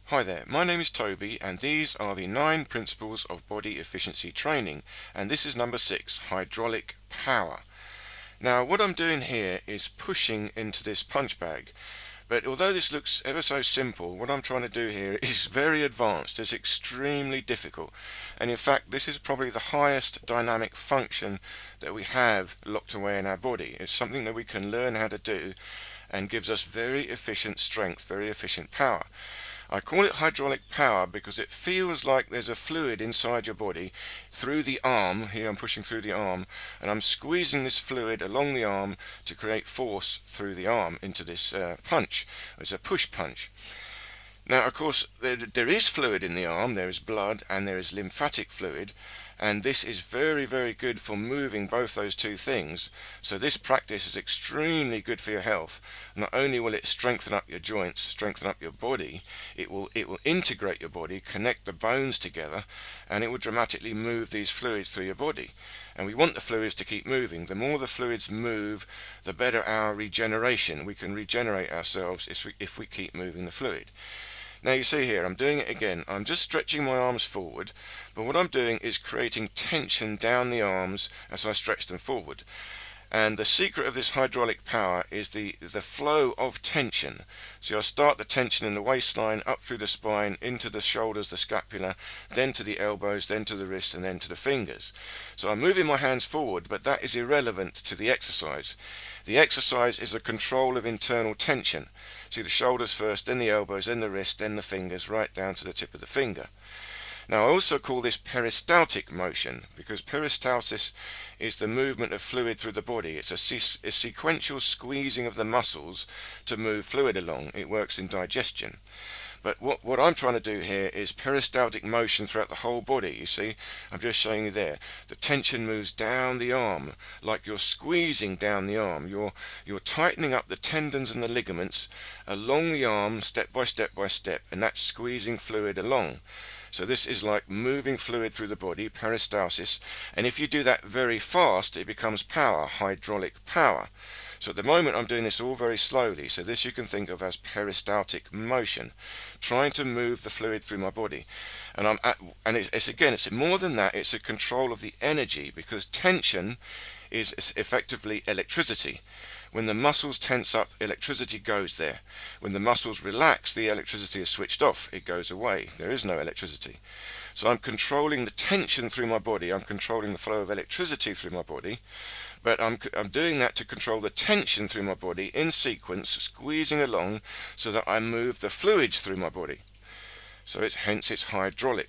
Hi there, my name is Toby and these are the 9 principles of body efficiency training, and this is number 6, hydraulic power. Now what I'm doing here is pushing into this punch bag, but although this looks ever so simple, what I'm trying to do here is very advanced. It's extremely difficult, and in fact this is probably the highest dynamic function that we have locked away in our body. It's something that we can learn how to do and gives us very efficient strength, very efficient power. I call it hydraulic power because it feels like there's a fluid inside your body through the arm. Here I'm pushing through the arm and I'm squeezing this fluid along the arm to create force through the arm into this punch. It's a push punch. Now of course there is fluid in the arm, there is blood and there is lymphatic fluid, and this is very good for moving both those two things. So this practice is extremely good for your health. Not only will it strengthen up your joints, strengthen up your body, it will integrate your body, connect the bones together, and it will dramatically move these fluids through your body. And we want the fluids to keep moving. The more the fluids move, the better our regeneration. We can regenerate ourselves if we keep moving the fluid. Now you see here, I'm doing it again. I'm just stretching my arms forward, but what I'm doing is creating tension down the arms as I stretch them forward. And the secret of this hydraulic power is the flow of tension. So I start the tension in the waistline, up through the spine, into the shoulders, the scapula, then to the elbows, then to the wrists, and then to the fingers. So I'm moving my hands forward, but that is irrelevant to the exercise. The exercise is a control of internal tension. See, the shoulders first, then the elbows, then the wrist, then the fingers, right down to the tip of the finger. Now I also call this peristaltic motion because peristalsis is the movement of fluid through the body. It's a sequential squeezing of the muscles to move fluid along. It works in digestion. But what I'm trying to do here is peristaltic motion throughout the whole body. You see, I'm just showing you there. The tension moves down the arm like you're squeezing down the arm. You're tightening up the tendons and the ligaments along the arm step by step by step, and that's squeezing fluid along. So this is like moving fluid through the body, peristalsis, and if you do that very fast, it becomes power, hydraulic power. So at the moment I'm doing this all very slowly, so this you can think of as peristaltic motion, trying to move the fluid through my body. And it's more than that, it's a control of the energy, because tension is effectively electricity. When the muscles tense up, electricity goes there. When the muscles relax, the electricity is switched off. It goes away. There is no electricity. So I'm controlling the tension through my body. I'm controlling the flow of electricity through my body. But I'm doing that to control the tension through my body in sequence, squeezing along so that I move the fluids through my body. So hence it's hydraulic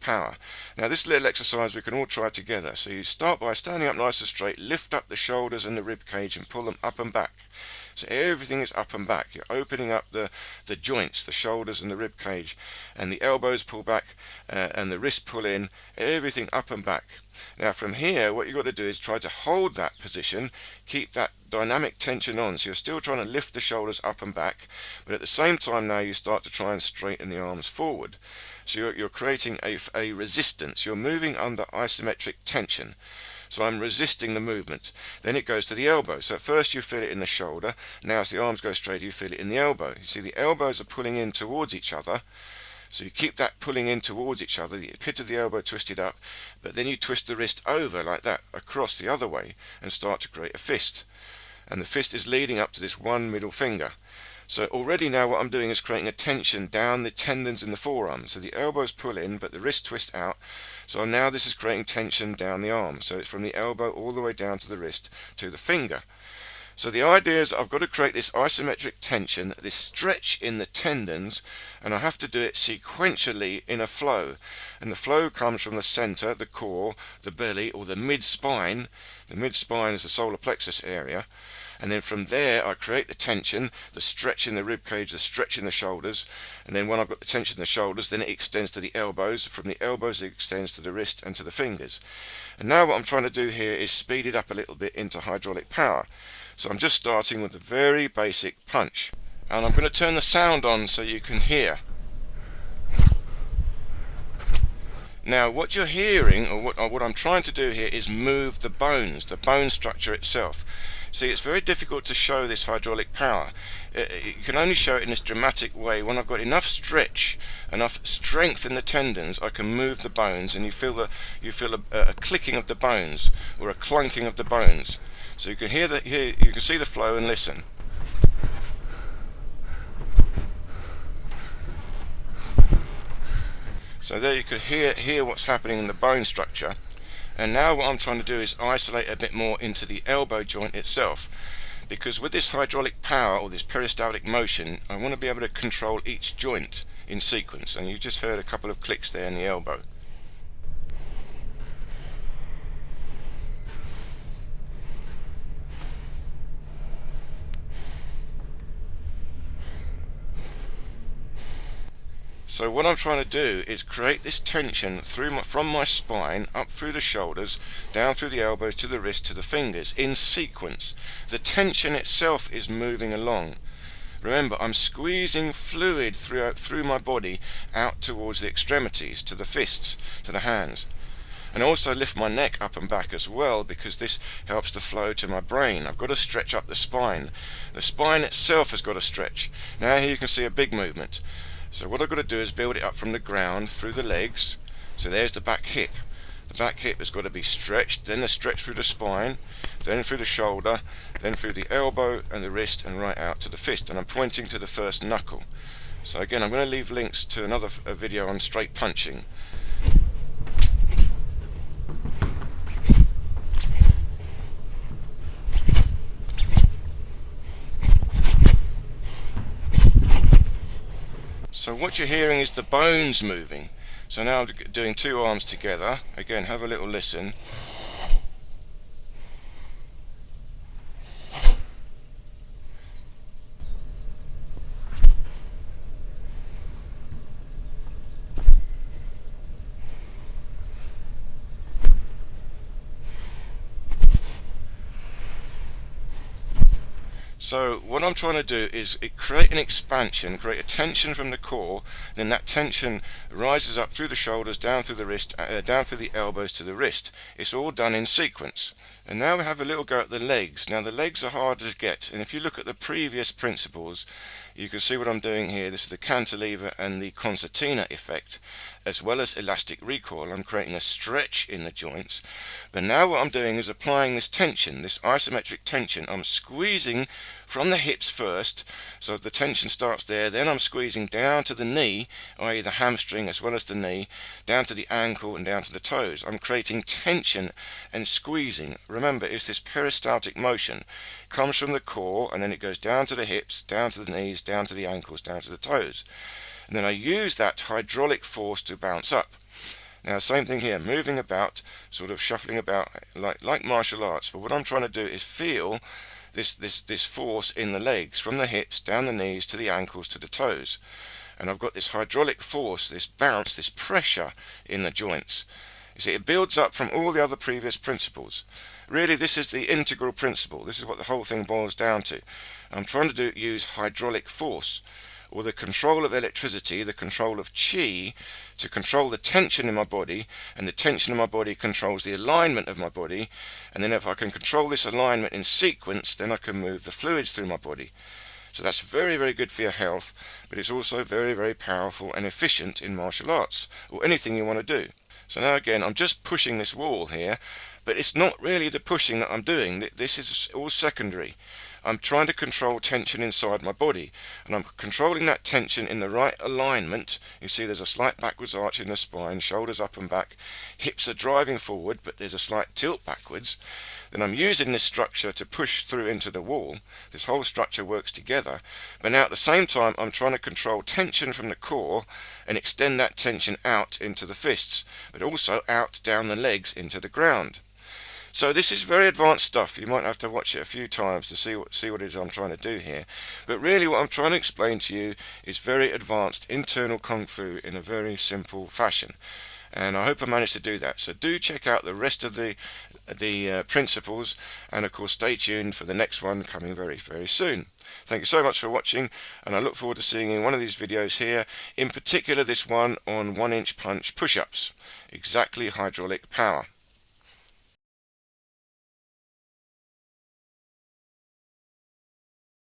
power. Now this little exercise we can all try together. So you start by standing up nice and straight, lift up the shoulders and the rib cage and pull them up and back. So everything is up and back. You're opening up the joints, the shoulders and the rib cage, and the elbows pull back and the wrists pull in, everything up and back. Now from here what you've got to do is try to hold that position, keep that dynamic tension on. So you're still trying to lift the shoulders up and back, but at the same time now you start to try and straighten the arms forward. So you're creating a resistance. You're moving under isometric tension. So I'm resisting the movement. Then it goes to the elbow. So at first you feel it in the shoulder. Now as the arms go straight, you feel it in the elbow. You see the elbows are pulling in towards each other. So you keep that pulling in towards each other, the pit of the elbow twisted up, but then you twist the wrist over like that, across the other way, and start to create a fist. And the fist is leading up to this one middle finger. So already now what I'm doing is creating a tension down the tendons in the forearm. So the elbows pull in, but the wrist twist out. So now this is creating tension down the arm. So it's from the elbow all the way down to the wrist to the finger. So the idea is I've got to create this isometric tension, this stretch in the tendons, and I have to do it sequentially in a flow. And the flow comes from the center, the core, the belly, or the mid-spine. The mid-spine is the solar plexus area. And then from there I create the tension, the stretch in the rib cage, the stretch in the shoulders, and then when I've got the tension in the shoulders, then it extends to the elbows. From the elbows it extends to the wrist and to the fingers. And now what I'm trying to do here is speed it up a little bit into hydraulic power. So I'm just starting with a very basic punch, and I'm going to turn the sound on so you can hear. Now what you're hearing, or what I'm trying to do here, is move the bones, the bone structure itself. See, it's very difficult to show this hydraulic power. You can only show it in this dramatic way. When I've got enough stretch, enough strength in the tendons, I can move the bones, and you feel a clicking of the bones or a clunking of the bones. So you can you can see the flow and listen. So there you could hear what's happening in the bone structure. And now what I'm trying to do is isolate a bit more into the elbow joint itself, because with this hydraulic power, or this peristaltic motion, I want to be able to control each joint in sequence, and you just heard a couple of clicks there in the elbow. So what I'm trying to do is create this tension from my spine up through the shoulders, down through the elbows, to the wrist, to the fingers, in sequence. The tension itself is moving along. Remember, I'm squeezing fluid through my body out towards the extremities, to the fists, to the hands. And also lift my neck up and back as well, because this helps the flow to my brain. I've got to stretch up the spine. The spine itself has got to stretch. Now here you can see a big movement. So what I've got to do is build it up from the ground through the legs. So there's the back hip. The back hip has got to be stretched, then the stretch through the spine, then through the shoulder, then through the elbow and the wrist, and right out to the fist. And I'm pointing to the first knuckle. So again, I'm going to leave links to another video on straight punching. So what you're hearing is the bones moving. So now I'm doing two arms together. Again, have a little listen. So what I'm trying to do is create an expansion, create a tension from the core, then that tension rises up through the shoulders, down through the wrist, down through the elbows to the wrist. It's all done in sequence. And now we have a little go at the legs. Now the legs are harder to get, and if you look at the previous principles, you can see what I'm doing here. This is the cantilever and the concertina effect, as well as elastic recoil. I'm creating a stretch in the joints. But now what I'm doing is applying this tension, this isometric tension. I'm squeezing from the hips first, so the tension starts there. Then I'm squeezing down to the knee, i.e. the hamstring as well as the knee, down to the ankle and down to the toes. I'm creating tension and squeezing. Remember, it's this peristaltic motion. It comes from the core, and then it goes down to the hips, down to the knees, down to the ankles, down to the toes. And then I use that hydraulic force to bounce up. Now same thing here, moving about, sort of shuffling about like martial arts. But what I'm trying to do is feel this force in the legs, from the hips, down the knees, to the ankles, to the toes. And I've got this hydraulic force, this bounce, this pressure in the joints. You see, it builds up from all the other previous principles. Really, this is the integral principle. This is what the whole thing boils down to. I'm trying to use hydraulic force, or the control of electricity, the control of chi, to control the tension in my body, and the tension in my body controls the alignment of my body. And then if I can control this alignment in sequence, then I can move the fluids through my body. So that's very, very good for your health, but it's also very, very powerful and efficient in martial arts, or anything you want to do. So now again, I'm just pushing this wall here, but it's not really the pushing that I'm doing. This is all secondary. I'm trying to control tension inside my body, and I'm controlling that tension in the right alignment. You see there's a slight backwards arch in the spine, shoulders up and back, hips are driving forward, but there's a slight tilt backwards. Then I'm using this structure to push through into the wall. This whole structure works together, but now at the same time I'm trying to control tension from the core and extend that tension out into the fists, but also out down the legs into the ground. So this is very advanced stuff. You might have to watch it a few times to see what it is I'm trying to do here. But really what I'm trying to explain to you is very advanced internal Kung Fu in a very simple fashion. And I hope I managed to do that. So do check out the rest of the the principles, and of course stay tuned for the next one coming very, very soon. Thank you so much for watching, and I look forward to seeing you in one of these videos here, in particular this one on 1-inch punch push-ups, exactly hydraulic power.